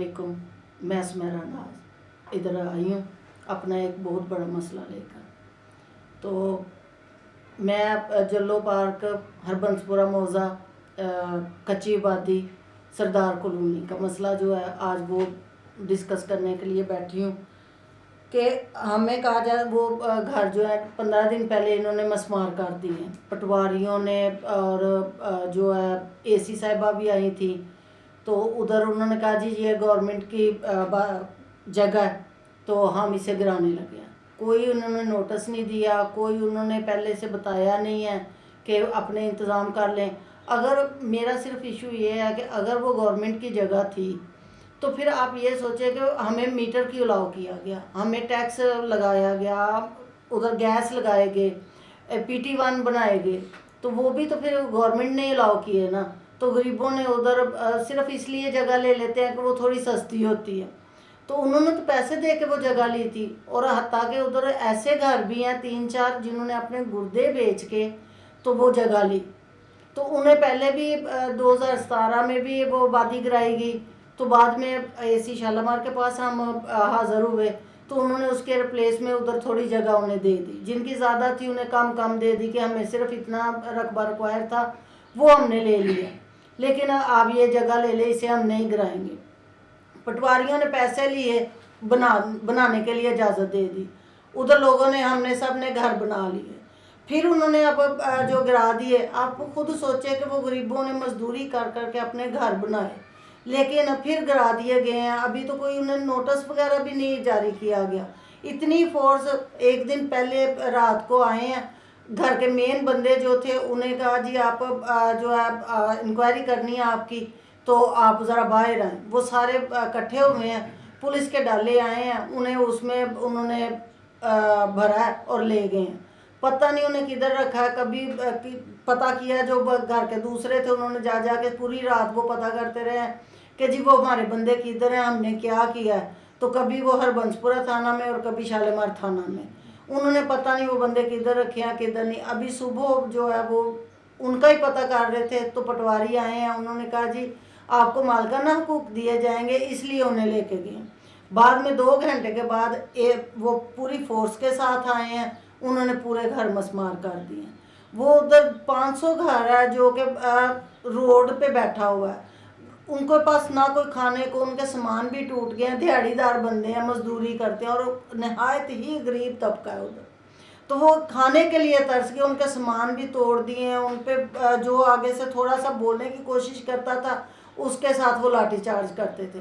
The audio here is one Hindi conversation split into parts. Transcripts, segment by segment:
वालेकुम। मैं सुमेरा नाज इधर आई हूँ अपना एक बहुत बड़ा मसला लेकर। तो मैं जल्लो पार्क, हरबंसपुरा मौज़ा, कच्ची आबादी, सरदार कॉलोनी का मसला जो है आज वो डिस्कस करने के लिए बैठी हूँ कि हमें कहा जाए वो घर जो है 15 दिन पहले इन्होंने मसमार कर दिए हैं पटवारियों ने, और जो है एसी साहिबा भी आई थी। तो उधर उन्होंने कहा जी ये गवर्नमेंट की जगह है तो हम इसे गिराने लगे हैं। कोई उन्होंने नोटिस नहीं दिया, कोई उन्होंने पहले से बताया नहीं है कि अपने इंतज़ाम कर लें। अगर मेरा सिर्फ इशू ये है कि अगर वो गवर्नमेंट की जगह थी तो फिर आप ये सोचें कि हमें मीटर क्यों अलाउ किया गया, हमें टैक्स लगाया गया, उधर गैस लगाए गए, PT1 बनाए गए, तो वो भी तो फिर गवर्नमेंट ने अलाउ किए ना। तो गरीबों ने उधर सिर्फ इसलिए जगह ले लेते हैं कि वो थोड़ी सस्ती होती है। तो उन्होंने तो पैसे दे के वो जगह ली थी, और हत्ता के उधर ऐसे घर भी हैं 3-4 जिन्होंने अपने गुर्दे बेच के तो वो जगह ली। तो उन्हें पहले भी 2017 में भी वो आबादी गिराई गई, तो बाद में AC शालामार के पास हम हाज़िर हुए तो उन्होंने उसके रिप्लेस में उधर थोड़ी जगह उन्हें दे दी। जिनकी ज़्यादा थी उन्हें कम दे दी कि हमें सिर्फ इतना रकबा रिक्वायर था, वो हमने ले लिया। लेकिन आप ये जगह ले ले, इसे हम नहीं गिराएंगे। पटवारियों ने पैसे लिए, बनाने के लिए इजाज़त दे दी, उधर लोगों ने, हमने सब ने घर बना लिए। फिर उन्होंने अब जो गिरा दिए, आप खुद सोचे कि वो गरीबों ने मजदूरी कर करके अपने घर बनाए, लेकिन फिर गिरा दिए गए हैं। अभी तो कोई उन्हें नोटिस वगैरह भी नहीं जारी किया गया। इतनी फोर्स एक दिन पहले रात को आए हैं, घर के मेन बंदे जो थे उन्हें कहा जी आप जो है इंक्वायरी करनी है आपकी, तो आप ज़रा बाहर आएँ। वो सारे इकट्ठे हुए हैं, पुलिस के डाले आए हैं, उन्हें उसमें उन्होंने भरा है और ले गए हैं। पता नहीं उन्हें किधर रखा है। कभी पता किया, जो घर के दूसरे थे उन्होंने जा के पूरी रात वो पता करते रहे हैं कि जी वो हमारे बंदे किधर हैं, हमने क्या किया है। तो कभी वो हरबंसपुरा थाना में और कभी शालीमार थाना में, उन्होंने पता नहीं वो बंदे किधर रखे हैं किधर नहीं। अभी सुबह जो है वो उनका ही पता कर रहे थे तो पटवारी आए हैं, उन्होंने कहा जी आपको मालकाना हकूक दिए जाएंगे, इसलिए उन्हें लेके गए। बाद में 2 घंटे के बाद वो पूरी फोर्स के साथ आए हैं, उन्होंने पूरे घर मसमार कर दिए। वो उधर 500 घर है जो कि रोड पे बैठा हुआ है, उनके पास ना कोई खाने को, उनके सामान भी टूट गए हैं, दिहाड़ीदार बंदे हैं, मजदूरी करते हैं और नहायत ही गरीब तबका है उधर। तो वो खाने के लिए तरस गए, उनके सामान भी तोड़ दिए हैं। उन पे जो आगे से थोड़ा सा बोलने की कोशिश करता था उसके साथ वो लाठी चार्ज करते थे।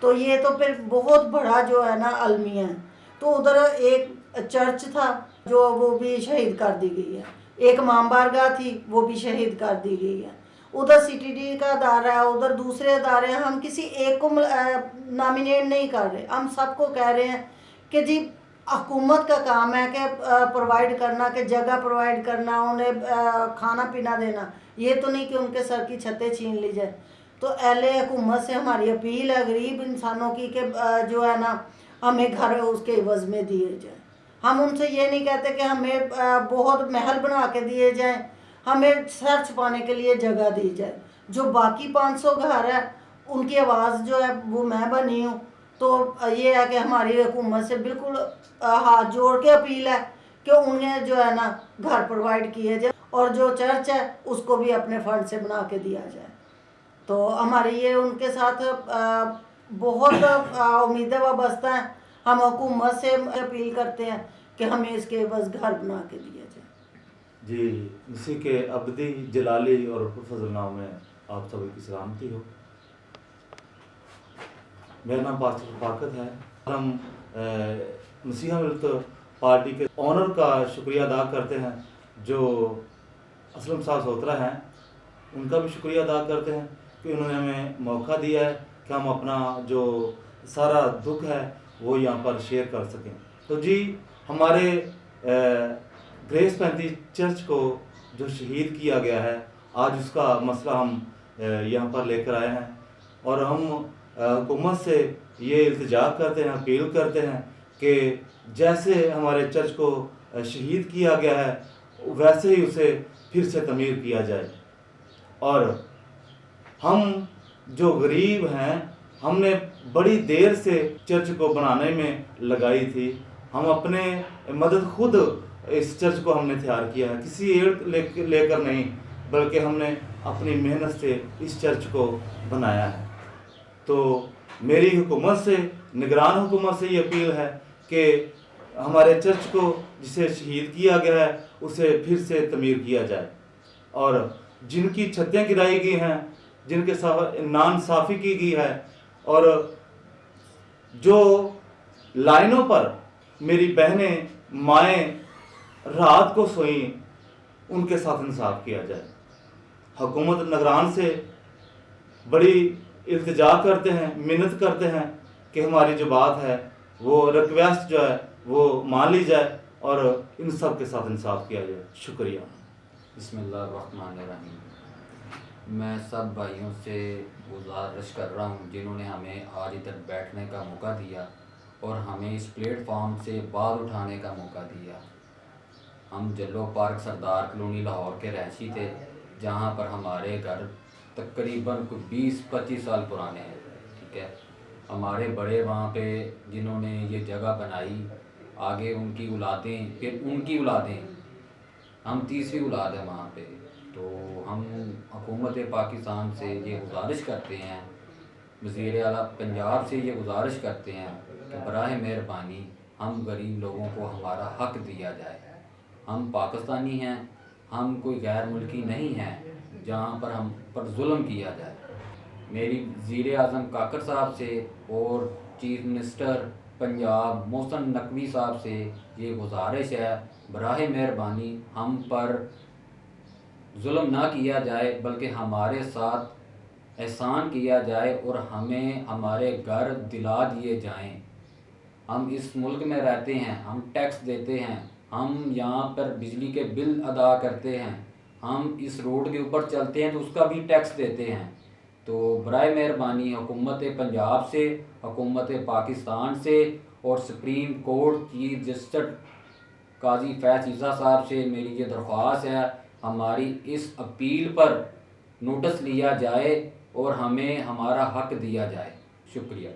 तो ये तो फिर बहुत बड़ा जो है ना अलमिया है। तो उधर एक चर्च था जो वो भी शहीद कर दी गई है, एक मामबारगाह थी वो भी शहीद कर दी गई है। उधर CTD का अदारा है, उधर दूसरे अदारे हैं। हम किसी एक को नॉमिनेट नहीं कर रहे, हम सबको कह रहे हैं कि जी हुकूमत का काम है कि प्रोवाइड करना, कि जगह प्रोवाइड करना, उन्हें खाना पीना देना। ये तो नहीं कि उनके सर की छतें छीन ली जाए। तो अहले हुकूमत से हमारी अपील है गरीब इंसानों की कि जो है ना हमें घर उसके इवज़ में दिए जाए। हम उनसे ये नहीं कहते कि हमें बहुत महल बना के दिए जाएं, हमें सर छुपाने के लिए जगह दी जाए। जो बाकी 500 घर है उनकी आवाज़ जो है वो मैं बनी हूँ। तो ये है कि हमारी हुकूमत से बिल्कुल हाथ जोड़ के अपील है कि उन्हें जो है ना घर प्रोवाइड किए जाए, और जो चर्च है उसको भी अपने फंड से बना के दिया जाए। तो हमारी ये उनके साथ बहुत उम्मीदें वाबस्ता हैं। हम हुकूमत से अपील करते हैं कि हमें इसके बस घर बना के दिया जाए। जी, इसी के अब्दी जलाली और फजलनाम में आप सभी की सलामती हो। मेरा नाम पास्टर फाकत है। हम मसीहा मिलत पार्टी के ऑनर का शुक्रिया अदा करते हैं जो असलम साहब सोतरा हैं, उनका भी शुक्रिया अदा करते हैं कि उन्होंने हमें मौका दिया है कि हम अपना जो सारा दुख है वो यहाँ पर शेयर कर सकें। तो जी हमारे ग्रेस 35 चर्च को जो शहीद किया गया है, आज उसका मसला हम यहाँ पर लेकर आए हैं और हम हुकूमत से ये इल्तिजा करते हैं, अपील करते हैं कि जैसे हमारे चर्च को शहीद किया गया है वैसे ही उसे फिर से तमीर किया जाए। और हम जो गरीब हैं हमने बड़ी देर से चर्च को बनाने में लगाई थी। हम अपने मदद खुद इस चर्च को हमने तैयार किया है, किसी एड लेकर नहीं, बल्कि हमने अपनी मेहनत से इस चर्च को बनाया है। तो मेरी हुकूमत से, निगरान हुकूमत से ये अपील है कि हमारे चर्च को जिसे शहीद किया गया है उसे फिर से तमीर किया जाए, और जिनकी छतें गिराई गई हैं, जिनके नाइंसाफ़ी की गई है, और जो लाइनों पर मेरी बहनें माएँ रात को सोई, उनके साथ इंसाफ किया जाए। हुकूमत निगरान से बड़ी इल्तिजा करते हैं, मिन्नत करते हैं कि हमारी जो बात है, वो रिक्वेस्ट जो है वो मान ली जाए और इन सब के साथ इंसाफ किया जाए। शुक्रिया। बिस्मिल्लाहिर्रहमानिर्रहीम। मैं सब भाइयों से गुजारिश कर रहा हूँ जिन्होंने हमें आज इधर बैठने का मौका दिया और हमें इस प्लेटफॉर्म से बात उठाने का मौका दिया। हम जल्लो पार्क सरदार कॉलोनी लाहौर के रहशी थे, जहाँ पर हमारे घर तकरीबन कुछ 20-25 साल पुराने हैं। ठीक है, हमारे बड़े वहाँ पे जिन्होंने ये जगह बनाई, आगे उनकी औलादें, फिर उनकी औलादें, हम तीसरी औलाद है वहाँ पे। तो हम हुकूमत पाकिस्तान से ये गुजारिश करते हैं, वज़ीर आला पंजाब से ये गुजारिश करते हैं कि बराह मेहरबानी हम गरीब लोगों को हमारा हक़ दिया जाए। हम पाकिस्तानी हैं, हम कोई गैर मुल्की नहीं हैं जहाँ पर हम पर जुल्म किया जाए। मेरी वज़ीर आज़म काकर साहब से और चीफ मिनिस्टर पंजाब मोहसिन नकवी साहब से ये गुजारिश है, बराह मेहरबानी हम पर जुल्म ना किया जाए, बल्कि हमारे साथ एहसान किया जाए और हमें हमारे घर दिला दिए जाएं। हम इस मुल्क में रहते हैं, हम टैक्स देते हैं, हम यहाँ पर बिजली के बिल अदा करते हैं, हम इस रोड के ऊपर चलते हैं तो उसका भी टैक्स देते हैं। तो बराए मेहरबानी हुकूमत पंजाब से, हुकूमत पाकिस्तान से और सुप्रीम कोर्ट चीफ जस्टिस काजी फैज़ ईसा साहब से मेरी ये दरख्वास्त है, हमारी इस अपील पर नोटिस लिया जाए और हमें हमारा हक़ दिया जाए। शुक्रिया।